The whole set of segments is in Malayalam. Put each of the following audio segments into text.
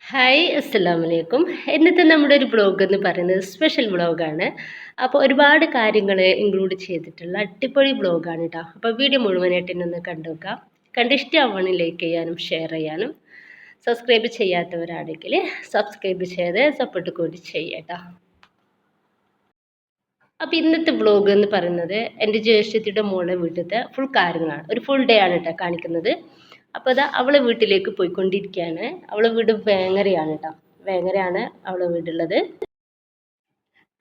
ഹായ് അസ്സലാമു അലൈക്കും. ഇന്നത്തെ നമ്മുടെ ഒരു വ്ളോഗ് എന്ന് പറയുന്നത് സ്പെഷ്യൽ വ്ളോഗാണ്. അപ്പോൾ ഒരുപാട് കാര്യങ്ങൾ ഇൻക്ലൂഡ് ചെയ്തിട്ടുള്ള അടിപൊളി വ്ളോഗാണ് കേട്ടോ. അപ്പോൾ വീഡിയോ മുഴുവനായിട്ട് എന്നെ ഒന്ന് കണ്ടു നോക്കാം. കണ്ട് ഇഷ്ടമാവുകയാണെങ്കിൽ ലൈക്ക് ചെയ്യാനും ഷെയർ ചെയ്യാനും സബ്സ്ക്രൈബ് ചെയ്യാത്തവരാണെങ്കിൽ സബ്സ്ക്രൈബ് ചെയ്ത് സപ്പോർട്ട് കൂടി ചെയ്യാം കേട്ടോ. അപ്പോൾ ഇന്നത്തെ വ്ളോഗ് എന്ന് പറയുന്നത് എൻ്റെ ജ്യേഷ്ഠത്തിയുടെ മോളെ വീട്ടിലത്തെ ഫുൾ കാര്യങ്ങളാണ്. ഒരു ഫുൾ ഡേ ആണ് കേട്ടോ കാണിക്കുന്നത്. അപ്പോൾ അതാ അവളെ വീട്ടിലേക്ക് പോയിക്കൊണ്ടിരിക്കുകയാണ്. അവളെ വീട് വേങ്ങരയാണ് കേട്ടോ. വേങ്ങരയാണ് അവളെ വീടുള്ളത്.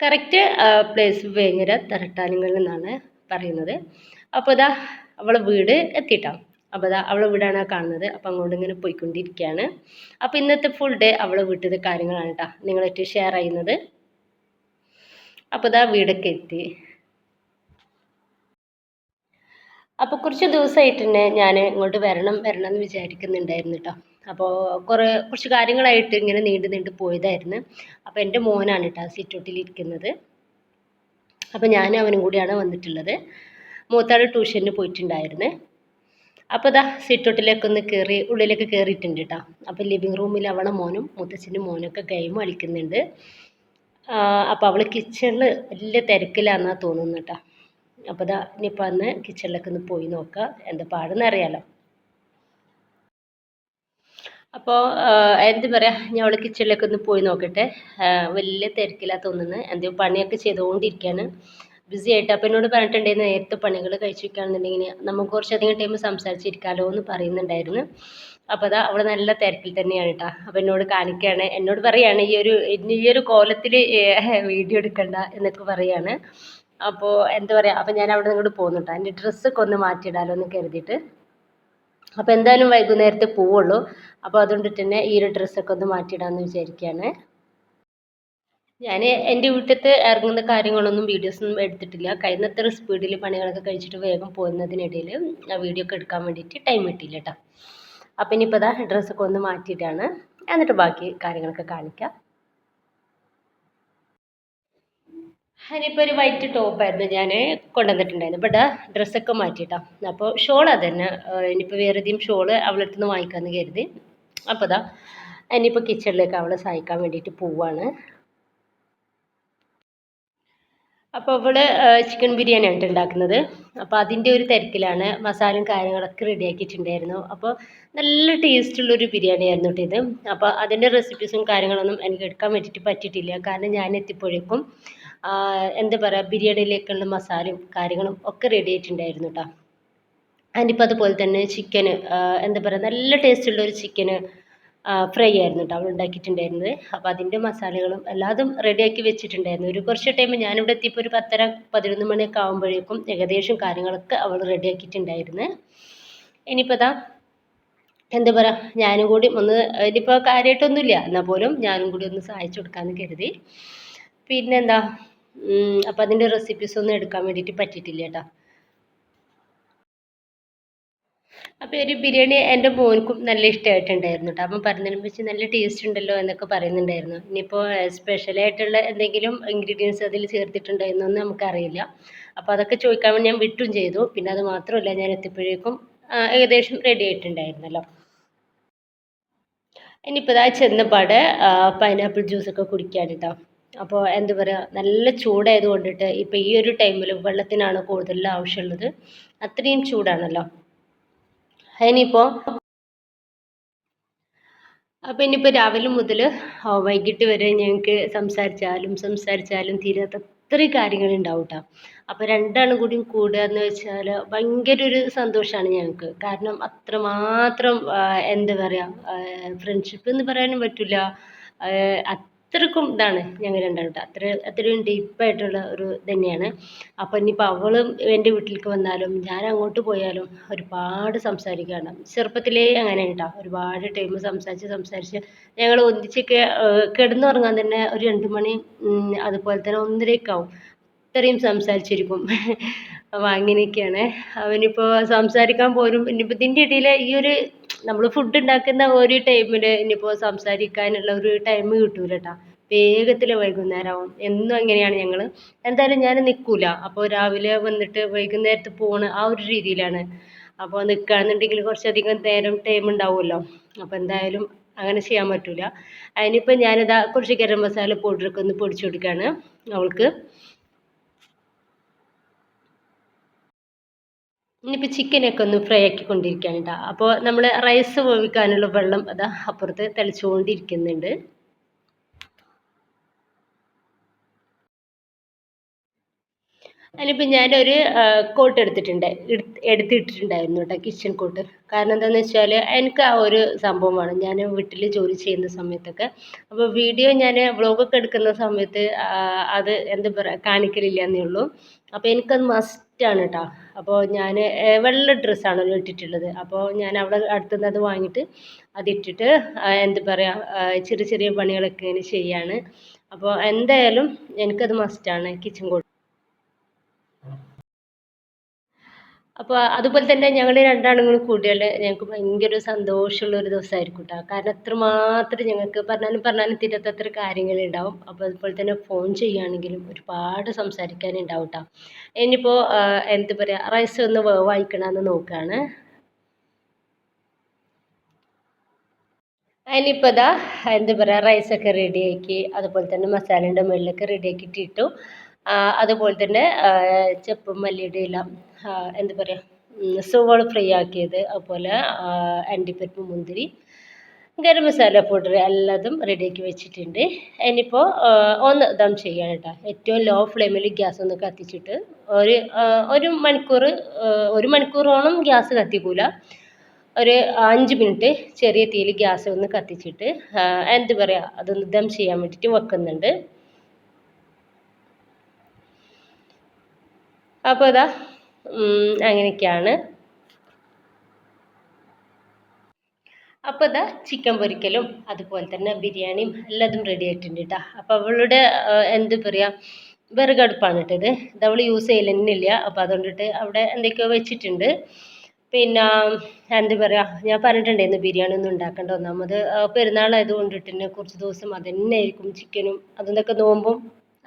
കറക്റ്റ് പ്ലേസ് വേങ്ങര തരട്ടാനിങ്ങളിൽ നിന്നാണ് പറയുന്നത്. അപ്പോൾ അതാ അവളെ വീട് എത്തിയിട്ടാണ്. അപ്പോൾ അതാ അവളെ വീടാണ് കാണുന്നത്. അപ്പോൾ അങ്ങോട്ട് ഇങ്ങനെ പോയിക്കൊണ്ടിരിക്കുകയാണ്. അപ്പോൾ ഇന്നത്തെ ഫുൾ ഡേ അവളെ വീട്ടിലത്തെ കാര്യങ്ങളാണ് കേട്ടോ നിങ്ങളായിട്ട് ഷെയർ ചെയ്യുന്നത്. അപ്പോൾ ഇതാ വീടൊക്കെ എത്തി. അപ്പോൾ കുറച്ച് ദിവസമായിട്ട് തന്നെ ഞാൻ ഇങ്ങോട്ട് വരണം വരണം എന്ന് വിചാരിക്കുന്നുണ്ടായിരുന്നു കേട്ടോ. അപ്പോൾ കുറച്ച് കാര്യങ്ങളായിട്ട് ഇങ്ങനെ നീണ്ട് പോയതായിരുന്നു. അപ്പോൾ എൻ്റെ മോനാണ് കേട്ടോ സിറ്റൗട്ടിലിരിക്കുന്നത്. അപ്പോൾ ഞാനും അവനും കൂടിയാണ് വന്നിട്ടുള്ളത്. മൂത്താൾ ട്യൂഷന് പോയിട്ടുണ്ടായിരുന്നു. അപ്പോൾ ഇതാ സിറ്റൗട്ടിലേക്കൊന്ന് കയറി ഉള്ളിലേക്ക് കയറിയിട്ടുണ്ട് കേട്ടോ. അപ്പോൾ ലിവിങ് റൂമിൽ അവളെ മോനും മുത്തച്ഛൻ്റെ മോനൊക്കെ ഗെയിം കളിക്കുന്നുണ്ട്. അപ്പോൾ അവൾ കിച്ചണിൽ വലിയ തിരക്കിലാണെന്നാണ് തോന്നുന്നത് കേട്ടോ. അപ്പോൾ ഇതാ ഇനിയിപ്പോൾ അന്ന് കിച്ചണിലേക്ക് ഒന്ന് പോയി നോക്കുക എന്താ പാടെന്ന് അറിയാലോ. അപ്പോൾ എന്ത് പറയുക, ഞാൻ അവൾ കിച്ചണിലേക്ക് ഒന്ന് പോയി നോക്കട്ടെ. വലിയ തിരക്കിലാ തോന്നുന്നത്. എന്തോ പണിയൊക്കെ ചെയ്തുകൊണ്ടിരിക്കുകയാണ്, ബിസി ആയിട്ട്. അപ്പോൾ എന്നോട് പറഞ്ഞിട്ടുണ്ടായിരുന്നു നേരത്തെ പണികൾ കഴിച്ച് വയ്ക്കുകയാണെന്നുണ്ടെങ്കിൽ നമുക്ക് കുറച്ചധികം ടൈം സംസാരിച്ചിരിക്കാമല്ലോ എന്ന് പറയുന്നുണ്ടായിരുന്നു. അപ്പോൾ അതാ അവൾ നല്ല തിരക്കിൽ തന്നെയാണ് കേട്ടോ. അപ്പോൾ എന്നോട് കാണിക്കുകയാണ്, എന്നോട് പറയുകയാണ് ഈ ഒരു കോലത്തിൽ വീഡിയോ എടുക്കണ്ട എന്നൊക്കെ പറയുകയാണ്. അപ്പോൾ എന്താ പറയുക, അപ്പോൾ ഞാൻ അവിടെ നിന്ന് പോകുന്നു കേട്ടോ. എൻ്റെ ഡ്രസ്സൊക്കെ ഒന്ന് മാറ്റിയിടാമല്ലോ എന്ന് കരുതിയിട്ട്. അപ്പോൾ എന്തായാലും വൈകുന്നേരത്തെ പോവുള്ളൂ. അപ്പോൾ അതുകൊണ്ടിട്ട് തന്നെ ഈ ഒരു ഡ്രസ്സൊക്കെ ഒന്ന് മാറ്റിയിടാമെന്ന് വിചാരിക്കുകയാണ്. ഞാൻ എൻ്റെ വീട്ടിലത്തെ ഇറങ്ങുന്ന കാര്യങ്ങളൊന്നും വീഡിയോസൊന്നും എടുത്തിട്ടില്ല. കഴിയുന്നത്ര സ്പീഡിൽ പണികളൊക്കെ കഴിച്ചിട്ട് വേഗം പോകുന്നതിനിടയിൽ ആ വീഡിയോ ഒക്കെ എടുക്കാൻ വേണ്ടിയിട്ട് ടൈം കിട്ടിയില്ല കേട്ടോ. അപ്പോൾ ഇനിയിപ്പോൾ അതാ ഡ്രസ്സൊക്കെ ഒന്ന് മാറ്റിയിട്ടാണ്, എന്നിട്ട് ബാക്കി കാര്യങ്ങളൊക്കെ കാണിക്കാം. അതിനിപ്പോൾ ഒരു വൈറ്റ് ടോപ്പായിരുന്നു ഞാൻ കൊണ്ടുവന്നിട്ടുണ്ടായിരുന്നു. അപ്പോൾ ഇതാ ഡ്രസ്സൊക്കെ മാറ്റിയിട്ടാണ്. അപ്പോൾ ഷോൾ അത് തന്നെ, ഇനിയിപ്പോൾ വേറെ ഏതെങ്കിലും ഷോള് അവളുടെ അടുത്ത് നിന്ന് വാങ്ങിക്കാമെന്ന് കരുതി. അപ്പോൾ ഇതാ ഇനിയിപ്പോൾ കിച്ചണിലേക്ക് അവളെ സഹായിക്കാൻ വേണ്ടിയിട്ട് പോവാണ്. അപ്പോൾ അവള് ചിക്കൻ ബിരിയാണിയാണ് ഉണ്ടാക്കുന്നത്. അപ്പോൾ അതിൻ്റെ ഒരു തിരക്കിലാണ്. മസാലയും കാര്യങ്ങളൊക്കെ റെഡിയാക്കിയിട്ടുണ്ടായിരുന്നു. അപ്പോൾ നല്ല ടേസ്റ്റുള്ളൊരു ബിരിയാണി ആയിരുന്നു കേട്ടോ ഇത്. അപ്പോൾ അതിൻ്റെ റെസിപ്പീസും കാര്യങ്ങളൊന്നും എനിക്ക് എടുക്കാൻ വേണ്ടിയിട്ട് പറ്റിയിട്ടില്ല. കാരണം ഞാൻ എത്തിയപ്പോഴേക്കും എന്താ പറയുക, ബിരിയാണിയിലേക്കുള്ള മസാലയും കാര്യങ്ങളും ഒക്കെ റെഡി ആയിട്ടുണ്ടായിരുന്നു കേട്ടോ. അതിനിപ്പോൾ അതുപോലെ തന്നെ ചിക്കന്, എന്താ പറയുക, നല്ല ടേസ്റ്റുള്ളൊരു ചിക്കന് ഫ്രൈ ആയിരുന്നു കേട്ടോ അവൾ ഉണ്ടാക്കിയിട്ടുണ്ടായിരുന്നത്. അപ്പോൾ അതിൻ്റെ മസാലകളും എല്ലാതും റെഡിയാക്കി വെച്ചിട്ടുണ്ടായിരുന്നു. ഒരു കുറച്ച് ടൈം ഞാനിവിടെ എത്തിയപ്പോൾ ഒരു 10:30 11 മണിയൊക്കെ ആകുമ്പോഴേക്കും ഏകദേശം കാര്യങ്ങളൊക്കെ അവൾ റെഡിയാക്കിയിട്ടുണ്ടായിരുന്നു. ഇനിയിപ്പോൾ ഇതാ എന്താ പറയുക, ഞാനും കൂടി ഒന്ന്, ഇനിയിപ്പോൾ കാര്യമായിട്ടൊന്നുമില്ല എന്നാൽ പോലും ഞാനും കൂടി ഒന്ന് സഹായിച്ചു കൊടുക്കാമെന്ന് കരുതി. പിന്നെന്താ, അപ്പോൾ അതിൻ്റെ റെസിപ്പീസൊന്നും എടുക്കാൻ വേണ്ടിയിട്ട് പറ്റിയിട്ടില്ല കേട്ടോ. അപ്പോൾ ഒരു ബിരിയാണി എൻ്റെ മോൻക്കും നല്ല ഇഷ്ടമായിട്ടുണ്ടായിരുന്നു കേട്ടോ. അപ്പം പറഞ്ഞതിനെ വെച്ച് നല്ല ടേസ്റ്റ് ഉണ്ടല്ലോ എന്നൊക്കെ പറയുന്നുണ്ടായിരുന്നു. ഇനിയിപ്പോൾ സ്പെഷ്യലായിട്ടുള്ള എന്തെങ്കിലും ഇൻഗ്രീഡിയൻസ് അതിൽ ചേർത്തിട്ടുണ്ടോ എന്നൊന്നും നമുക്കറിയില്ല. അപ്പോൾ അതൊക്കെ ചോദിക്കാൻ വേണ്ടി ഞാൻ വിട്ടും ചെയ്തു. പിന്നെ അത് മാത്രമല്ല, ഞാൻ എത്തിയപ്പോഴേക്കും ഏകദേശം റെഡി ആയിട്ടുണ്ടായിരുന്നല്ലോ. ഇനിയിപ്പോൾ ഇതാ ചെന്നപാട് പൈനാപ്പിൾ ജ്യൂസൊക്കെ കുടിക്കുകയാണ് കേട്ടോ. അപ്പോൾ എന്താ പറയുക, നല്ല ചൂടായത് കൊണ്ടിട്ട് ഇപ്പോൾ ഈ ഒരു ടൈമിൽ വെള്ളത്തിനാണ് കൂടുതൽ ആവശ്യമുള്ളത്. അത്രയും ചൂടാണല്ലോ. ഇനിയിപ്പോൾ അപ്പോൾ ഇനിയിപ്പോൾ രാവിലെ മുതൽ വൈകിട്ട് വരെ ഞങ്ങൾക്ക് സംസാരിച്ചാലും തീരാത്ത അത്രയും കാര്യങ്ങളുണ്ടാവും കേട്ടോ. അപ്പോൾ രണ്ടാളും കൂടിയും കൂടുക എന്ന് വെച്ചാൽ ഭയങ്കര ഒരു സന്തോഷമാണ് ഞങ്ങൾക്ക്. കാരണം അത്രമാത്രം എന്താ പറയുക, ഫ്രണ്ട്ഷിപ്പ് എന്ന് പറയാനും പറ്റില്ല. അത്രക്കും ഇതാണ് ഞങ്ങൾ രണ്ടാളും കേട്ടോ. അത്രയും ഡീപ്പായിട്ടുള്ള ഒരു തന്നെയാണ്. അപ്പോൾ ഇനിയിപ്പോൾ അവളും എൻ്റെ വീട്ടിലേക്ക് വന്നാലും ഞാൻ അങ്ങോട്ട് പോയാലും ഒരുപാട് സംസാരിക്കാനുണ്ടാവും. ചെറുപ്പത്തിലേ അങ്ങനെ കേട്ടോ. ഒരുപാട് ടൈം സംസാരിച്ച് ഞങ്ങൾ ഒന്നിച്ചൊക്കെ കിടന്നുറങ്ങാൻ തന്നെ ഒരു 2 മണി, അതുപോലെ തന്നെ 1:30 ആവും. അത്രയും സംസാരിച്ചിരിക്കും. അപ്പോൾ അങ്ങനെയൊക്കെയാണ്. അവനിപ്പോൾ സംസാരിക്കാൻ പോലും ഇനിയിപ്പോൾ ഇതിൻ്റെ ഇടയിൽ ഈ ഒരു നമ്മൾ ഫുഡ് ഉണ്ടാക്കുന്ന ഒരു ടൈമിൽ ഇനിയിപ്പോൾ സംസാരിക്കാനുള്ള ഒരു ടൈം കിട്ടൂല കേട്ടോ. വേഗത്തിൽ വൈകുന്നേരമാവും. എന്നും അങ്ങനെയാണ് ഞങ്ങൾ. എന്തായാലും ഞാൻ നിൽക്കൂല. അപ്പോൾ രാവിലെ വന്നിട്ട് വൈകുന്നേരത്ത് പോണ ആ ഒരു രീതിയിലാണ്. അപ്പോൾ നിൽക്കുകയാണെന്നുണ്ടെങ്കിൽ കുറച്ചധികം നേരം ടൈം ഉണ്ടാവുമല്ലോ. അപ്പോൾ എന്തായാലും അങ്ങനെ ചെയ്യാൻ പറ്റില്ല. അതിനിപ്പോൾ ഞാനിതാ കുറച്ച് ഗരം മസാല പൗഡറൊക്കെ ഒന്ന് പൊടിച്ചു കൊടുക്കുകയാണ് അവൾക്ക്. ഇനിയിപ്പോൾ ചിക്കനൊക്കെ ഒന്ന് ഫ്രൈ ആക്കിക്കൊണ്ടിരിക്കുകയാണ് കേട്ടോ. അപ്പോൾ നമ്മൾ റൈസ് വേവിക്കാനുള്ള വെള്ളം അതാ അപ്പുറത്ത് തിളച്ചുകൊണ്ടിരിക്കുന്നുണ്ട്. അതിനിപ്പോൾ ഞാനൊരു കോട്ട് എടുത്തിട്ടുണ്ടായിരുന്നു കേട്ടോ, കിച്ചൺ കോട്ട്. കാരണം എന്താണെന്ന് വെച്ചാൽ എനിക്ക് ആ ഒരു സംഭവം വേണം ഞാൻ വീട്ടിൽ ജോലി ചെയ്യുന്ന സമയത്തൊക്കെ. അപ്പോൾ വീഡിയോ ഞാൻ വ്ളോഗൊക്കെ എടുക്കുന്ന സമയത്ത് അത് എന്താ പറയുക കാണിക്കലില്ല എന്നേ ഉള്ളൂ. അപ്പോൾ എനിക്കത് മസ്റ്റാണ് കേട്ടോ. അപ്പോൾ ഞാൻ വെള്ള ഡ്രസ്സാണല്ലോ ഇട്ടിട്ടുള്ളത്. അപ്പോൾ ഞാൻ അവിടെ അടുത്തുനിന്ന് അത് വാങ്ങിയിട്ട് അതിട്ടിട്ട് എന്താ പറയുക ചെറിയ ചെറിയ പണികളൊക്കെ ഇങ്ങനെ ചെയ്യാണ്. അപ്പോൾ എന്തായാലും എനിക്കത് മസ്റ്റാണ് കിച്ചൺ കോട്ട്. അപ്പോൾ അതുപോലെ തന്നെ ഞങ്ങൾ രണ്ടാളുകളും കൂടിയാൽ ഞങ്ങൾക്ക് ഭയങ്കര സന്തോഷമുള്ള ഒരു ദിവസമായിരിക്കും കേട്ടോ. കാരണം അത്രമാത്രം ഞങ്ങൾക്ക് പറഞ്ഞാലും തീരാത്തത്ര കാര്യങ്ങളുണ്ടാവും. അപ്പോൾ അതുപോലെ തന്നെ ഫോൺ ചെയ്യുകയാണെങ്കിലും ഒരുപാട് സംസാരിക്കാനുണ്ടാവും കേട്ടോ. ഇനിയിപ്പോൾ എന്താ പറയുക റൈസ് ഒന്ന് വേവായിക്കണമെന്ന് നോക്കുകയാണ്. അതിനിപ്പോൾ ഇതാ എന്താ പറയുക റൈസൊക്കെ റെഡിയാക്കി അതുപോലെ തന്നെ മസാലേൻ്റെ മുകളിലൊക്കെ റെഡിയാക്കി ഇട്ടിട്ടു. അതുപോലെ തന്നെ ചെപ്പും മല്ലിയുടെ ഇല എന്താ പറയുക സവോള ഫ്രൈ ആക്കിയത്, അതുപോലെ അണ്ടിപ്പരിപ്പ് മുന്തിരി ഗരം മസാല പൗഡർ എല്ലാതും റെഡിയാക്കി വെച്ചിട്ടുണ്ട്. ഇനിയിപ്പോൾ ഒന്ന് ദം ചെയ്യാണ് കേട്ടോ. ഏറ്റവും ലോ ഫ്ലെയിമിൽ ഗ്യാസ് ഒന്ന് കത്തിച്ചിട്ട് ഒരു മണിക്കൂർ, ഒരു മണിക്കൂറോളം ഗ്യാസ് കത്തിക്കൂല, ഒരു 5 മിനിറ്റ് ചെറിയ തീയിൽ ഗ്യാസ് ഒന്ന് കത്തിച്ചിട്ട് എന്താ പറയുക അതൊന്ന് ദം ചെയ്യാൻ വേണ്ടിയിട്ട് വെക്കുന്നുണ്ട്. അപ്പോൾ ഇതാ അങ്ങനെയൊക്കെയാണ്. അപ്പോൾ ഇതാ ചിക്കൻ പൊരിക്കലും അതുപോലെ തന്നെ ബിരിയാണിയും എല്ലാതും റെഡി ആയിട്ടുണ്ട് കേട്ടോ. അപ്പോൾ അവളുടെ എന്താ പറയുക വിറകടുപ്പാണ് ഇട്ടത്. ഇത് അവൾ യൂസ് ചെയ്യലെന്നില്ല. അപ്പോൾ അതുകൊണ്ടിട്ട് അവിടെ എന്തൊക്കെയോ വെച്ചിട്ടുണ്ട്. പിന്നെ എന്താ പറയുക ഞാൻ പറഞ്ഞിട്ടുണ്ടായിരുന്നു ബിരിയാണി ഒന്നും ഉണ്ടാക്കേണ്ട. ഒന്നാമത് പെരുന്നാളായത് കൊണ്ടിട്ട് തന്നെ കുറച്ച് ദിവസം അത് തന്നെ ആയിരിക്കും ചിക്കനും അതൊക്കെ നോമ്പും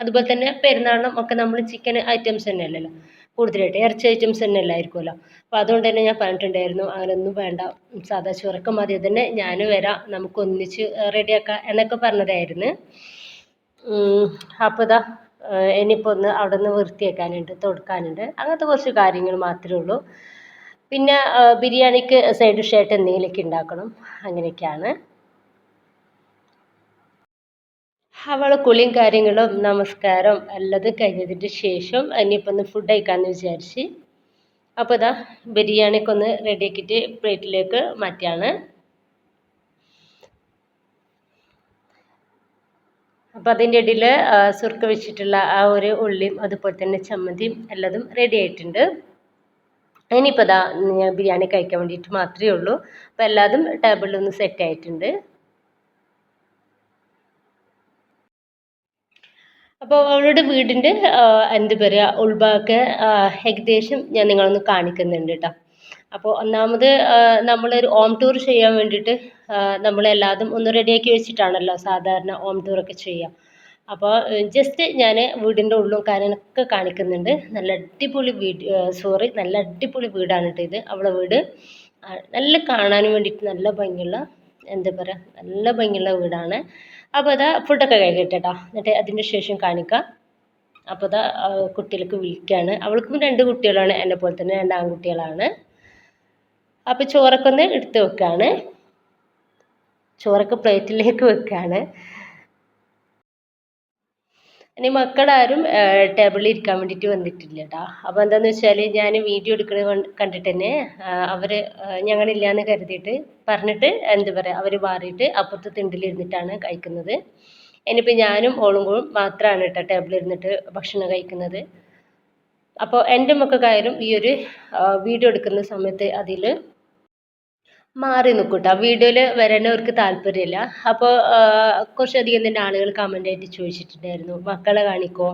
അതുപോലെ തന്നെ പെരുന്നാളിനും ഒക്കെ നമ്മൾ ചിക്കൻ ഐറ്റംസ് തന്നെ അല്ലല്ലോ കൂടുതലായിട്ട്, ഇറച്ചി ഐറ്റംസ് തന്നെ അല്ലായിരിക്കുമല്ലോ. അപ്പോൾ അതുകൊണ്ട് തന്നെ ഞാൻ പറഞ്ഞിട്ടുണ്ടായിരുന്നു അങ്ങനെയൊന്നും വേണ്ട, സാധാ ചോറൊക്കെ മതി, തന്നെ ഞാൻ വരാം നമുക്ക് ഒന്നിച്ച് റെഡിയാക്കാം എന്നൊക്കെ പറഞ്ഞതായിരുന്നു. അപ്പോൾ ഇതാ ഇനിയിപ്പോൾ ഒന്ന് അവിടെ നിന്ന് വൃത്തിയാക്കാനുണ്ട്, തൊടുക്കാനുണ്ട്, അങ്ങനത്തെ കുറച്ച് കാര്യങ്ങൾ മാത്രമേ ഉള്ളൂ. പിന്നെ ബിരിയാണിക്ക് സൈഡ് ഡിഷായിട്ട് എന്തെങ്കിലുമൊക്കെ ഉണ്ടാക്കണം, അങ്ങനെയൊക്കെയാണ്. അവൾ കുളിയും കാര്യങ്ങളും നമസ്കാരം എല്ലാതും കഴിഞ്ഞതിന് ശേഷം ഇനിയിപ്പോൾ ഒന്ന് ഫുഡ് കഴിക്കാമെന്ന് വിചാരിച്ച്. അപ്പോൾ ഇതാ ബിരിയാണിയൊക്കെ ഒന്ന് റെഡിയാക്കിയിട്ട് പ്ലേറ്റിലേക്ക് മാറ്റിയാണ്. അപ്പോൾ അതിൻ്റെ ഇടയിൽ സുർക്ക വെച്ചിട്ടുള്ള ആ ഒരു ഉള്ളിയും അതുപോലെ തന്നെ ചമ്മന്തിയും എല്ലാതും റെഡി ആയിട്ടുണ്ട്. ഇനിയിപ്പോൾ ഇതാ ബിരിയാണി കഴിക്കാൻ വേണ്ടിയിട്ട് മാത്രമേ ഉള്ളൂ. അപ്പോൾ എല്ലാതും ടേബിളിലൊന്ന് സെറ്റ് ആയിട്ടുണ്ട്. അപ്പോൾ അവളുടെ വീടിൻ്റെ എന്താ പറയുക ഉൾഭാഗമൊക്കെ ഏകദേശം ഞാൻ നിങ്ങളൊന്ന് കാണിക്കുന്നുണ്ട് കേട്ടോ. അപ്പോൾ ഒന്നാമത് നമ്മളൊരു ഹോം ടൂർ ചെയ്യാൻ വേണ്ടിയിട്ട് നമ്മളെല്ലാതും ഒന്ന് റെഡിയാക്കി വെച്ചിട്ടാണല്ലോ സാധാരണ ഹോം ടൂറൊക്കെ ചെയ്യുക. അപ്പോൾ ജസ്റ്റ് ഞാൻ വീടിൻ്റെ ഉള്ളും കാര്യങ്ങളൊക്കെ കാണിക്കുന്നുണ്ട്. നല്ല അടിപൊളി നല്ല അടിപൊളി വീടാണ് കേട്ടോ ഇത്. അവളെ വീട് നല്ല കാണാനും വേണ്ടിയിട്ട് നല്ല ഭംഗിയുള്ള എന്താ പറയുക നല്ല ഭംഗിയുള്ള വീടാണ്. അപ്പോൾ അതാ ഫുഡൊക്കെ കഴിക്കട്ടെ കേട്ടോ, എന്നിട്ട് അതിൻ്റെ ശേഷം കാണിക്കാം. അപ്പോൾ അതാ കുട്ടികൾക്ക് വിളിക്കുകയാണ്. അവൾക്കും 2 കുട്ടികളാണ്, എന്നെ പോലെ തന്നെ 2 ആൺകുട്ടികളാണ്. അപ്പോൾ ചോറൊക്കെ ഒന്ന് എടുത്ത് വെക്കുകയാണ്, ചോറൊക്കെ പ്ലേറ്റിലേക്ക് വെക്കുകയാണ്. ഇനി മക്കളാരും ടേബിളിൽ ഇരിക്കാൻ വേണ്ടിയിട്ട് വന്നിട്ടില്ല കേട്ടോ. അപ്പോൾ എന്താണെന്ന് വെച്ചാൽ ഞാൻ വീഡിയോ എടുക്കുന്നത് കണ്ടിട്ട് തന്നെ അവർ ഞങ്ങളില്ലാന്ന് കരുതിയിട്ട് പറഞ്ഞിട്ട് എന്താ പറയുക അവർ മാറിയിട്ട് അപ്പുറത്ത് തിണ്ടിലിരുന്നിട്ടാണ് കഴിക്കുന്നത്. ഇനിയിപ്പോൾ ഞാനും ഓളും കൂടി മാത്രമാണ് കേട്ടോ ടേബിളിൽ ഇരുന്നിട്ട് ഭക്ഷണം കഴിക്കുന്നത്. അപ്പോൾ എൻ്റെ മക്കൾക്കായാലും ഈ ഒരു വീഡിയോ എടുക്കുന്ന സമയത്ത് അതിൽ മാറി നിൽക്കും കേട്ടോ, വീഡിയോയിൽ വരാൻ അവർക്ക് താല്പര്യമില്ല. അപ്പോൾ കുറച്ചധികം തന്നെ ആളുകൾ കമൻ്റായിട്ട് ചോദിച്ചിട്ടുണ്ടായിരുന്നു മക്കളെ കാണിക്കോ,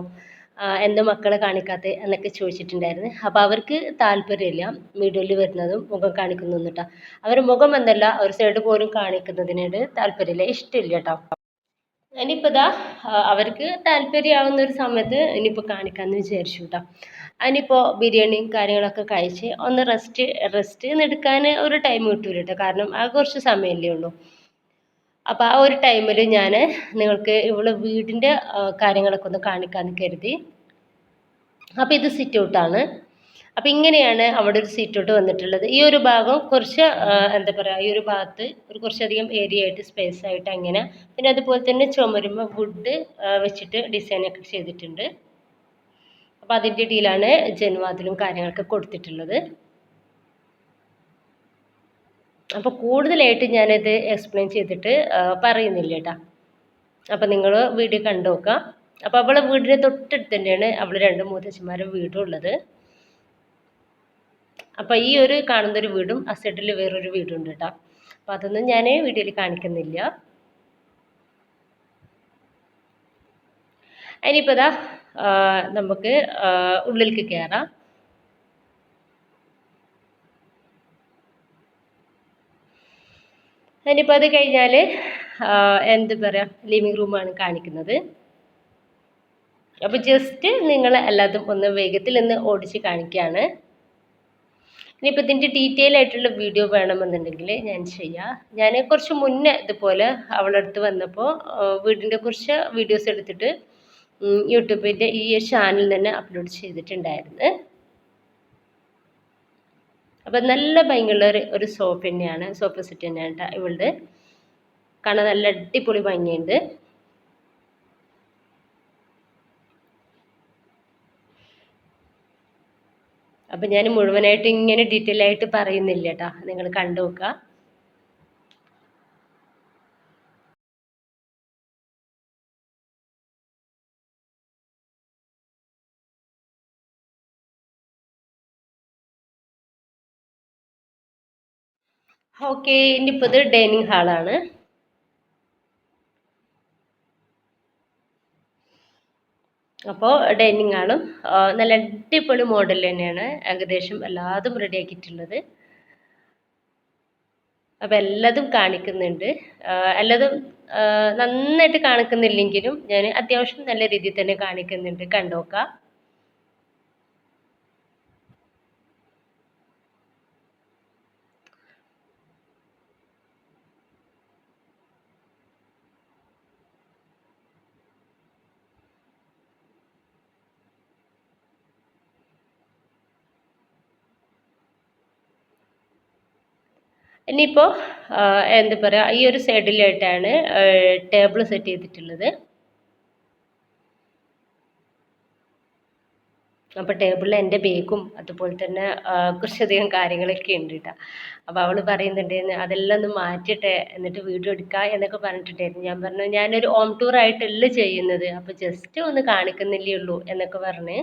എന്താ മക്കളെ കാണിക്കാത്ത എന്നൊക്കെ ചോദിച്ചിട്ടുണ്ടായിരുന്നു. അപ്പോൾ അവർക്ക് താല്പര്യമില്ല വീഡിയോയിൽ വരുന്നതും മുഖം കാണിക്കുന്നതൊന്നും കേട്ടോ. അവർ മുഖം എന്നല്ല ഒരു സൈഡ് പോലും കാണിക്കുന്നതിനോട് താല്പര്യമില്ല, ഇഷ്ടമില്ല കേട്ടോ. ഇനിയിപ്പോൾ ഇതാ അവർക്ക് താല്പര്യമാവുന്ന ഒരു സമയത്ത് ഇനിയിപ്പോൾ കാണിക്കാമെന്ന് വിചാരിച്ചു കേട്ടോ. അതിനിപ്പോൾ ബിരിയാണിയും കാര്യങ്ങളൊക്കെ കഴിച്ച് ഒന്ന് റെസ്റ്റ് എടുക്കാൻ ഒരു ടൈം കിട്ടൂല കേട്ടോ, കാരണം ആ കുറച്ച് സമയമല്ലേ ഉള്ളൂ. അപ്പോൾ ആ ഒരു ടൈമിൽ ഞാൻ നിങ്ങൾക്ക് ഇവിടെ വീടിൻ്റെ കാര്യങ്ങളൊക്കെ ഒന്ന് കാണിക്കാമെന്ന് കരുതി. അപ്പോൾ ഇത് സിറ്റ് ഔട്ടാണ്. അപ്പോൾ ഇങ്ങനെയാണ് അവിടെ ഒരു സിറ്റ് ഔട്ട് വന്നിട്ടുള്ളത്. ഈ ഒരു ഭാഗം കുറച്ച് എന്താ പറയുക, ഈ ഒരു ഭാഗത്ത് ഒരു കുറച്ചധികം ഏരിയ ആയിട്ട് സ്പേസ് ആയിട്ട് അങ്ങനെ. പിന്നെ അതുപോലെ തന്നെ ചുമരുമ്പോൾ വുഡ് വെച്ചിട്ട് ഡിസൈനൊക്കെ ചെയ്തിട്ടുണ്ട്. അപ്പോൾ അതിൻ്റെ ഇടയിലാണ് ജനവാതിലും കാര്യങ്ങളൊക്കെ കൊടുത്തിട്ടുള്ളത്. അപ്പോൾ കൂടുതലായിട്ട് ഞാനത് എക്സ്പ്ലെയിൻ ചെയ്തിട്ട് പറയുന്നില്ല കേട്ടോ. അപ്പോൾ നിങ്ങൾ വീഡിയോ കണ്ടു നോക്കുക. അപ്പോൾ അവളെ വീടിൻ്റെ തൊട്ടടുത്ത് തന്നെയാണ് അവൾ 2 മൂത്തച്ഛന്മാരുടെ വീടും ഉള്ളത്. അപ്പോൾ ഈ ഒരു കാണുന്നൊരു വീടും ആ സൈഡിൽ വേറൊരു വീടും ഉണ്ട് കേട്ടോ. അപ്പോൾ അതൊന്നും ഞാൻ വീഡിയോയിൽ കാണിക്കുന്നില്ല. ഇനിയിപ്പോൾ ഇതാ നമുക്ക് ഉള്ളിലേക്ക് കയറാം. ഇനിയിപ്പോൾ അത് കഴിഞ്ഞാൽ എന്താ പറയുക, ലിവിങ് റൂമാണ് കാണിക്കുന്നത്. അപ്പോൾ ജസ്റ്റ് നിങ്ങൾ എല്ലാതും ഒന്ന് വേഗത്തിൽ ഒന്ന് ഓടിച്ച് കാണിക്കുകയാണ്. ഇനിയിപ്പോൾ ഇതിൻ്റെ ഡീറ്റെയിൽ ആയിട്ടുള്ള വീഡിയോ വേണമെന്നുണ്ടെങ്കിൽ ഞാൻ ചെയ്യാം. ഞാൻ കുറച്ച് മുന്നേ ഇതുപോലെ അവളുടെ അടുത്ത് വന്നപ്പോൾ വീടിൻ്റെ കുറച്ച് വീഡിയോസ് എടുത്തിട്ട് യൂട്യൂബിൻ്റെ ഈ ചാനലിൽ തന്നെ അപ്ലോഡ് ചെയ്തിട്ടുണ്ടായിരുന്നു. അപ്പം നല്ല ഭംഗിയുള്ള ഒരു സോഫ തന്നെയാണ്, സോഫ സെറ്റ് തന്നെയാണ് കേട്ടോ ഇവളുടെ. കാണാൻ നല്ല അടിപൊളി ഭംഗിയുണ്ട്. അപ്പം ഞാൻ മുഴുവനായിട്ട് ഇങ്ങനെ ഡീറ്റെയിൽ ആയിട്ട് പറയുന്നില്ല കേട്ടോ, നിങ്ങൾ കണ്ടു നോക്കുക. ഓക്കെ, ഇനിയിപ്പോൾ ഇത് ഡൈനിങ് ഹാളാണ്. അപ്പോൾ ഡൈനിങ് ഹാളും നല്ല അടിപൊളി മോഡൽ തന്നെയാണ് ഏകദേശം എല്ലാതും റെഡിയാക്കിയിട്ടുള്ളത്. അപ്പോൾ എല്ലാതും കാണിക്കുന്നുണ്ട്. എല്ലാതും നന്നായിട്ട് കാണിക്കുന്നില്ലെങ്കിലും ഞാൻ അത്യാവശ്യം നല്ല രീതിയിൽ തന്നെ കാണിക്കുന്നുണ്ട്, കണ്ടോക്കാം. ഇനിയിപ്പോൾ എന്താ പറയുക, ഈ ഒരു സൈഡിലായിട്ടാണ് ടേബിൾ സെറ്റ് ചെയ്തിട്ടുള്ളത്. അപ്പോൾ ടേബിളിൽ എൻ്റെ ബേഗും അതുപോലെ തന്നെ കുറച്ചധികം കാര്യങ്ങളൊക്കെ ഉണ്ട് കേട്ടോ. അപ്പോൾ അവൾ പറയുന്നുണ്ടായിരുന്നു അതെല്ലാം ഒന്ന് മാറ്റിയിട്ട് എന്നിട്ട് വീഡിയോ എടുക്കുക എന്നൊക്കെ പറഞ്ഞിട്ടുണ്ടായിരുന്നു. ഞാൻ പറഞ്ഞു ഞാനൊരു ഹോം ടൂർ ആയിട്ടല്ല ചെയ്യുന്നത്, അപ്പോൾ ജസ്റ്റ് ഒന്ന് കാണിക്കുന്നില്ലേ ഉള്ളൂ എന്നൊക്കെ പറഞ്ഞ്.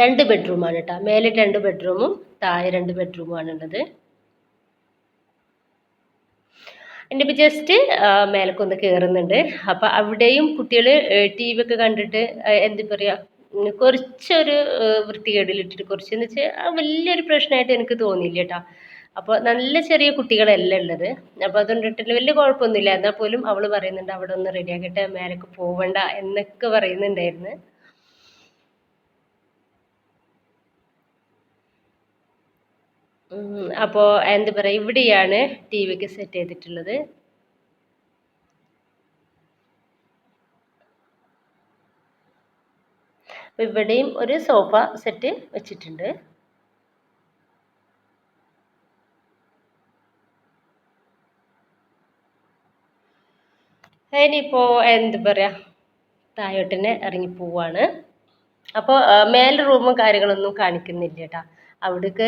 2 ബെഡ്റൂമാണ് കേട്ടോ. മേലെ 2 ബെഡ്റൂമും താഴെ 2 ബെഡ്റൂമുമാണുള്ളത്. എൻ്റെ ഇപ്പോൾ ജസ്റ്റ് മേലക്കൊന്ന് കയറുന്നുണ്ട്. അപ്പോൾ അവിടെയും കുട്ടികൾ ടി വി ഒക്കെ കണ്ടിട്ട് എന്താ പറയുക, കുറച്ചൊരു വൃത്തികേടിലിട്ടിട്ട് കുറച്ചെന്ന് വെച്ചാൽ വലിയൊരു പ്രശ്നമായിട്ട് എനിക്ക് തോന്നിയില്ല കേട്ടോ. അപ്പോൾ നല്ല ചെറിയ കുട്ടികളല്ല ഉള്ളത്. അപ്പോൾ അതുകൊണ്ടിട്ട് വലിയ കുഴപ്പമൊന്നുമില്ല. എന്നാൽ പോലും അവൾ പറയുന്നുണ്ട് അവിടെ ഒന്ന് റെഡിയാക്കിയിട്ട് മേലേക്ക് പോവണ്ട എന്നൊക്കെ പറയുന്നുണ്ടായിരുന്നു. അപ്പോൾ എന്താ പറയുക, ഇവിടെയാണ് ടി വി ഒക്കെ സെറ്റ് ചെയ്തിട്ടുള്ളത്. അപ്പോൾ ഇവിടെയും ഒരു സോഫ സെറ്റ് വെച്ചിട്ടുണ്ട്. ഇനിയിപ്പോൾ എന്താ പറയുക, താഴോട്ട് തന്നെ ഇറങ്ങി പോവാണ്. അപ്പോൾ മേലെ റൂമും കാര്യങ്ങളൊന്നും കാണിക്കുന്നില്ല കേട്ടോ. അവിടേക്ക്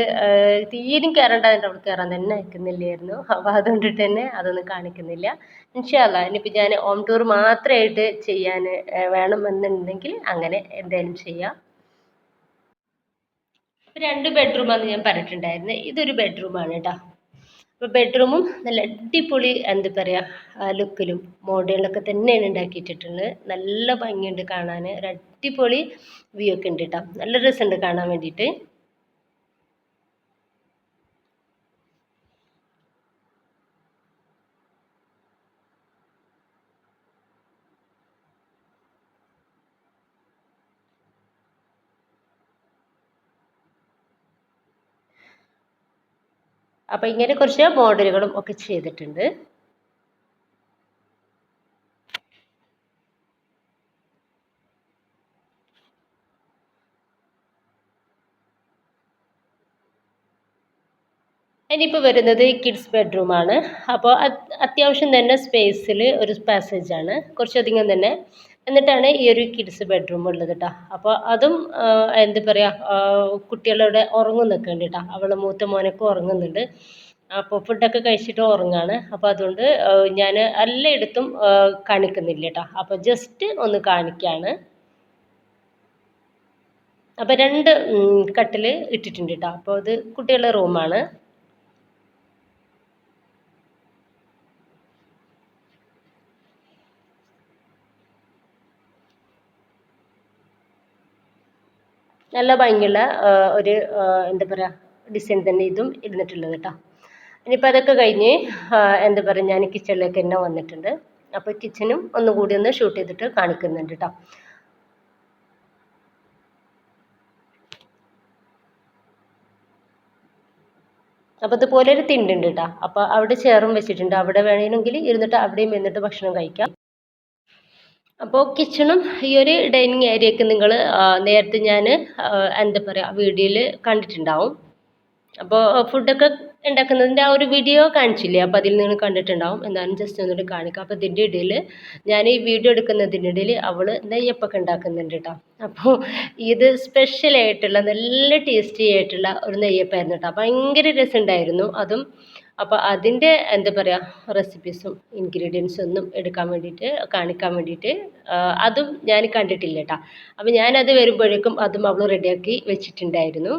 തീരും കയറേണ്ടതിൻ്റെ അവിടെ കയറാൻ തന്നെ അയക്കുന്നില്ലായിരുന്നു. അപ്പോൾ അതുകൊണ്ടിട്ട് തന്നെ അതൊന്നും കാണിക്കുന്നില്ല. ഇൻഷാ അല്ലാഹ് ഇനിയിപ്പോൾ ഞാൻ ഹോം ടൂർ മാത്രമായിട്ട് ചെയ്യാൻ വേണമെന്നുണ്ടെങ്കിൽ അങ്ങനെ എന്തായാലും ചെയ്യാം. 2 ബെഡ്റൂമാണെന്ന് ഞാൻ പറഞ്ഞിട്ടുണ്ടായിരുന്നു. ഇതൊരു ബെഡ്റൂമാണ് കേട്ടോ. അപ്പോൾ ബെഡ്റൂമും നല്ല അടിപൊളി എന്താ പറയുക ലുക്കിലും മോഡേണിലൊക്കെ തന്നെയാണ് ഉണ്ടാക്കിയിട്ടുള്ളത്. നല്ല ഭംഗിയുണ്ട് കാണാൻ. ഒരു അടിപൊളി വ്യൂ ഒക്കെ ഉണ്ട് കേട്ടോ. നല്ല രസമുണ്ട് കാണാൻ വേണ്ടിയിട്ട്. അപ്പോൾ ഇങ്ങനെ കുറച്ച് മോഡലുകളും ഒക്കെ ചെയ്തിട്ടുണ്ട്. ഇനിയിപ്പോൾ വരുന്നത് കിഡ്സ് ബെഡ്റൂമാണ്. അപ്പോൾ അത്യാവശ്യം തന്നെ സ്പേസിൽ ഒരു പാസേജാണ്, കുറച്ചധികം തന്നെ. എന്നിട്ടാണ് ഈ ഒരു കിഡ്സ് ബെഡ്റൂം ഉള്ളത് കേട്ടോ. അപ്പോൾ അതും എന്താ പറയുക, കുട്ടികളവിടെ ഉറങ്ങുന്നൊക്കെ ഉണ്ട് കേട്ടോ. അവളെ മൂത്ത മോനൊക്കെ ഉറങ്ങുന്നുണ്ട്. അപ്പോൾ ഫുഡൊക്കെ കഴിച്ചിട്ട് ഉറങ്ങാണ്. അപ്പോൾ അതുകൊണ്ട് ഞാൻ എല്ലായിടത്തും കാണിക്കുന്നില്ല കേട്ടോ. അപ്പോൾ ജസ്റ്റ് ഒന്ന് കാണിക്കുകയാണ്. അപ്പോൾ 2 കട്ടിൽ ഇട്ടിട്ടുണ്ട് കേട്ടോ. അപ്പോൾ ഇത് കുട്ടികളുടെ റൂമാണ്. നല്ല ഭംഗിയുള്ള ഒരു എന്താ പറയുക ഡിസൈൻ തന്നെ ഇതും ഇരുന്നിട്ടുള്ളത് കേട്ടോ. ഇനിയിപ്പോൾ അതൊക്കെ കഴിഞ്ഞ് എന്താ പറയുക ഞാൻ കിച്ചണിലേക്ക് തന്നെ വന്നിട്ടുണ്ട്. അപ്പോൾ കിച്ചനും ഒന്നുകൂടി ഒന്ന് ഷൂട്ട് ചെയ്തിട്ട് കാണിക്കുന്നുണ്ട് കേട്ടോ. അപ്പോൾ ഇതുപോലെ ഒരു തിണ്ടുണ്ട് കേട്ടോ. അപ്പോൾ അവിടെ ചെയറും വെച്ചിട്ടുണ്ട്. അവിടെ വേണമെങ്കിൽ ഇരുന്നിട്ട് അവിടെയും ഇരുന്നിട്ട് ഭക്ഷണം കഴിക്കാം. അപ്പോൾ കിച്ചണും ഈ ഒരു ഡൈനിങ് ഏരിയയൊക്കെ നിങ്ങൾ നേരത്തെ ഞാൻ എന്താ പറയുക വീഡിയോയിൽ കണ്ടിട്ടുണ്ടാവും. അപ്പോൾ ഫുഡൊക്കെ ഉണ്ടാക്കുന്നതിൻ്റെ ആ ഒരു വീഡിയോ കാണിച്ചില്ലേ, അപ്പോൾ അതിൽ നിങ്ങൾ കണ്ടിട്ടുണ്ടാവും. എന്തായാലും ജസ്റ്റ് ഒന്നുകൂടി കാണിക്കാം. അപ്പോൾ ഇതിൻ്റെ ഇടയിൽ ഞാൻ ഈ വീഡിയോ എടുക്കുന്നതിൻ്റെ ഇടയിൽ അവൾ നെയ്യപ്പൊക്കെ ഉണ്ടാക്കുന്നുണ്ട് കേട്ടോ. അപ്പോൾ ഇത് സ്പെഷ്യലായിട്ടുള്ള നല്ല ടേസ്റ്റി ആയിട്ടുള്ള ഒരു നെയ്യപ്പമായിരുന്നു കേട്ടോ. ഭയങ്കര രസമുണ്ടായിരുന്നു അതും. അപ്പോൾ അതിൻ്റെ എന്താ പറയുക റെസിപ്പീസും ഇൻഗ്രീഡിയൻസും ഒന്നും എടുക്കാൻ വേണ്ടിയിട്ട് കാണിക്കാൻ വേണ്ടിയിട്ട് അതും ഞാൻ കണ്ടിട്ടില്ല കേട്ടോ. അപ്പോൾ ഞാനത് വരുമ്പോഴേക്കും അതും അവൾ റെഡിയാക്കി വെച്ചിട്ടുണ്ടായിരുന്നു.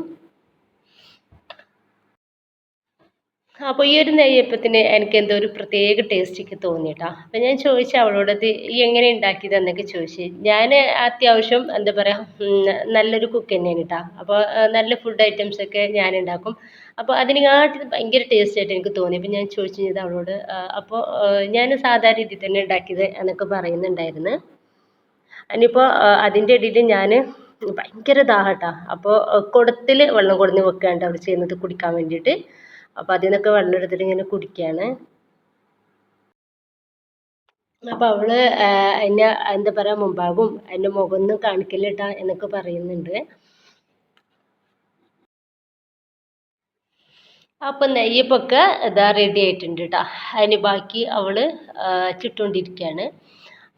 അപ്പോൾ ഈ ഒരു നെയ്യപ്പത്തിന് എനിക്ക് എന്തോ ഒരു പ്രത്യേക ടേസ്റ്റൊക്കെ തോന്നി കേട്ടോ. അപ്പോൾ ഞാൻ ചോദിച്ചു അവളോട് ഇത് ഈ എങ്ങനെ ഉണ്ടാക്കിയത് എന്നൊക്കെ ചോദിച്ചു. ഞാൻ അത്യാവശ്യം എന്താ പറയുക നല്ലൊരു കുക്ക് തന്നെയാണ് കേട്ടോ. അപ്പോൾ നല്ല ഫുഡ് ഐറ്റംസൊക്കെ ഞാൻ ഉണ്ടാക്കും. അപ്പോൾ അതിനെക്കാട്ടിലും ഭയങ്കര ടേസ്റ്റായിട്ട് എനിക്ക് തോന്നി. അപ്പോൾ ഞാൻ ചോദിച്ചു ചെയ്ത് അവളോട്. അപ്പോൾ ഞാൻ സാധാരണ രീതിയിൽ തന്നെ ഉണ്ടാക്കിയത് എന്നൊക്കെ പറയുന്നുണ്ടായിരുന്നു. ഇനിയിപ്പോൾ അതിൻ്റെ ഇടയിൽ ഞാൻ ഭയങ്കര ദാഹം കേട്ടോ. അപ്പോൾ കുടത്തിൽ വെള്ളം കൊടുന്ന് വെക്കാണ്ട് അവിടെ ചെയ്യുന്നത് കുടിക്കാൻ വേണ്ടിയിട്ട്. അപ്പോൾ അതിൽ നിന്നൊക്കെ വെള്ളം എടുത്തിട്ട് ഇങ്ങനെ കുടിക്കുകയാണ്. അപ്പോൾ അവൾ എന്നെ എന്താ പറയുക മുമ്പാകും എൻ്റെ മുഖമൊന്നും കാണിക്കില്ല കേട്ടോ എന്നൊക്കെ പറയുന്നുണ്ട്. അപ്പം നെയ്യപ്പൊക്കെ ഇതാ റെഡി ആയിട്ടുണ്ട് കേട്ടോ. അതിന് ബാക്കി അവൾ ചുട്ടുകൊണ്ടിരിക്കുകയാണ്.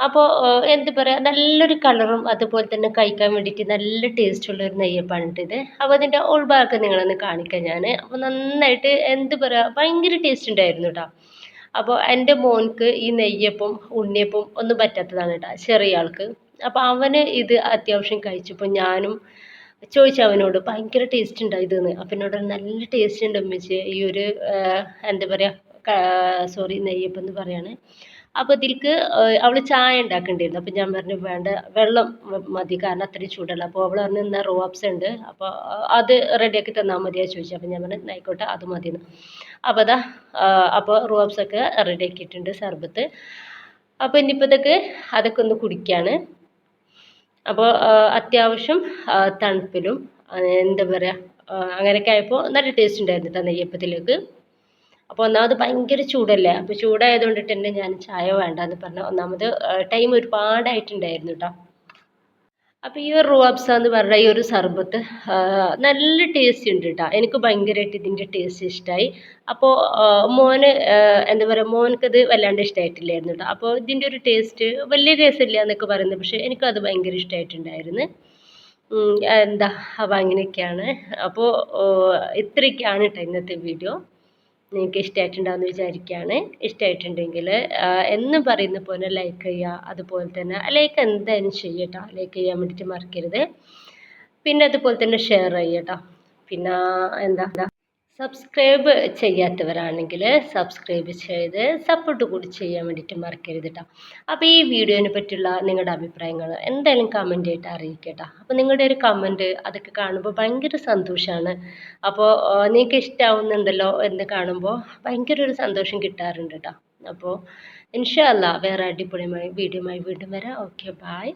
അപ്പോൾ എന്താ പറയുക നല്ലൊരു കളറും അതുപോലെ തന്നെ കഴിക്കാൻ വേണ്ടിയിട്ട് നല്ല ടേസ്റ്റുള്ള ഒരു നെയ്യപ്പമാണ് ഇത്. അപ്പോൾ അതിൻ്റെ ഉൾഭാഗം നിങ്ങളൊന്ന് കാണിക്കാം ഞാൻ. അപ്പോൾ നന്നായിട്ട് എന്താ പറയുക ഭയങ്കര ടേസ്റ്റ് ഉണ്ടായിരുന്നു കേട്ടോ. അപ്പോൾ എൻ്റെ മോൻക്ക് ഈ നെയ്യപ്പം ഉണ്ണിയപ്പം ഒന്നും പറ്റാത്തതാണ് കേട്ടോ, ചെറിയ ആൾക്ക്. അപ്പോൾ അവന് ഇത് അത്യാവശ്യം കഴിച്ചപ്പോൾ ഞാനും ചോദിച്ചു അവനോട് ഭയങ്കര ടേസ്റ്റ് ഉണ്ടോ ഇതെന്ന്. അപ്പം എന്നോട് നല്ല ടേസ്റ്റ് ഉണ്ട് ഉമ്മച്ചി ഈ ഒരു എന്താ പറയുക സോറി നെയ്യപ്പം എന്ന് പറയാണ്. അപ്പോൾ ഇതിൽക്ക് അവൾ ചായ ഉണ്ടാക്കേണ്ടിയിരുന്നു. അപ്പം ഞാൻ പറഞ്ഞു വേണ്ട വെള്ളം മതി, കാരണം അത്രയും ചൂടല്ല. അപ്പോൾ അവൾ പറഞ്ഞു എന്നാൽ റോബ്സ് ഉണ്ട്, അപ്പോൾ അത് റെഡിയാക്കി തന്നാൽ മതിയാ ചോദിച്ചു. അപ്പം ഞാൻ പറഞ്ഞു ആയിക്കോട്ടെ അത് മതിയെന്ന്. അപ്പോൾ അതാ അപ്പോൾ റോബ്സൊക്കെ റെഡിയാക്കിയിട്ടുണ്ട് സർബത്ത്. അപ്പോൾ ഇനിയിപ്പോൾ അതൊക്കെ ഒന്ന് കുടിക്കുകയാണ്. അപ്പോൾ അത്യാവശ്യം തണുപ്പിലും എന്താ പറയുക അങ്ങനെയൊക്കെ ആയപ്പോൾ നല്ല ടേസ്റ്റ് ഉണ്ടായിരുന്നു കേട്ടോ നെയ്യപ്പത്തിലേക്ക്. അപ്പോൾ ഒന്നാമത് ഭയങ്കര ചൂടല്ലേ, അപ്പോൾ ചൂടായതുകൊണ്ടിട്ട് തന്നെ ഞാൻ ചായ വേണ്ടാന്ന് പറഞ്ഞു. ഒന്നാമത് ടൈം ഒരുപാടായിട്ടുണ്ടായിരുന്നു കേട്ടോ. അപ്പോൾ ഈ ഒരു റൂഅബ്സ എന്ന് പറഞ്ഞ ഈ ഒരു സർബത്ത് നല്ല ടേസ്റ്റ് ഉണ്ട് കേട്ടോ. എനിക്ക് ഭയങ്കരമായിട്ട് ഇതിൻ്റെ ടേസ്റ്റ് ഇഷ്ടമായി. അപ്പോൾ മോന് എന്താ പറയുക മോനക്കത് വല്ലാണ്ട് ഇഷ്ടമായിട്ടില്ലായിരുന്നു കേട്ടോ. അപ്പോൾ ഇതിൻ്റെ ഒരു ടേസ്റ്റ് വലിയ രസമില്ല എന്നൊക്കെ പറയുന്നത്, പക്ഷേ എനിക്കത് ഭയങ്കര ഇഷ്ടമായിട്ടുണ്ടായിരുന്നു. എന്താ അപ്പോൾ അങ്ങനെയൊക്കെയാണ്. അപ്പോൾ ഇത്രയൊക്കെയാണ് കേട്ടോ ഇന്നത്തെ വീഡിയോ. നിങ്ങൾക്ക് ഇഷ്ടമായിട്ടുണ്ടാകുമെന്ന് വിചാരിക്കുകയാണ്. ഇഷ്ടമായിട്ടുണ്ടെങ്കിൽ എന്നും പറയുന്ന പോലെ ലൈക്ക് ചെയ്യുക. അതുപോലെ തന്നെ ലൈക്ക് എന്തായാലും ചെയ്യട്ടോ, ലൈക്ക് ചെയ്യാൻ വേണ്ടിയിട്ട് മറക്കരുത്. പിന്നെ അതുപോലെ തന്നെ ഷെയർ ചെയ്യട്ടോ. പിന്നെ എന്താ സബ്സ്ക്രൈബ് ചെയ്യാത്തവരാണെങ്കിൽ സബ്സ്ക്രൈബ് ചെയ്ത് സപ്പോർട്ട് കൂടി ചെയ്യാൻ വേണ്ടിയിട്ട് മറക്കരുത് കേട്ടോ. അപ്പോൾ ഈ വീഡിയോനെ പറ്റിയുള്ള നിങ്ങളുടെ അഭിപ്രായങ്ങൾ എന്തായാലും കമൻ്റ് ആയിട്ട് അറിയിക്കട്ടോ. അപ്പോൾ നിങ്ങളുടെ ഒരു കമൻറ്റ് അതൊക്കെ കാണുമ്പോൾ ഭയങ്കര സന്തോഷമാണ്. അപ്പോൾ നിങ്ങൾക്ക് ഇഷ്ടമാവുന്നുണ്ടല്ലോ എന്ന് കാണുമ്പോൾ ഭയങ്കര ഒരു സന്തോഷം കിട്ടാറുണ്ട് കേട്ടോ. അപ്പോൾ ഇൻഷാ അല്ലാ വേറെ അടിപൊളിയായ വീഡിയോയുമായി വീണ്ടും വരാം. Okay bye.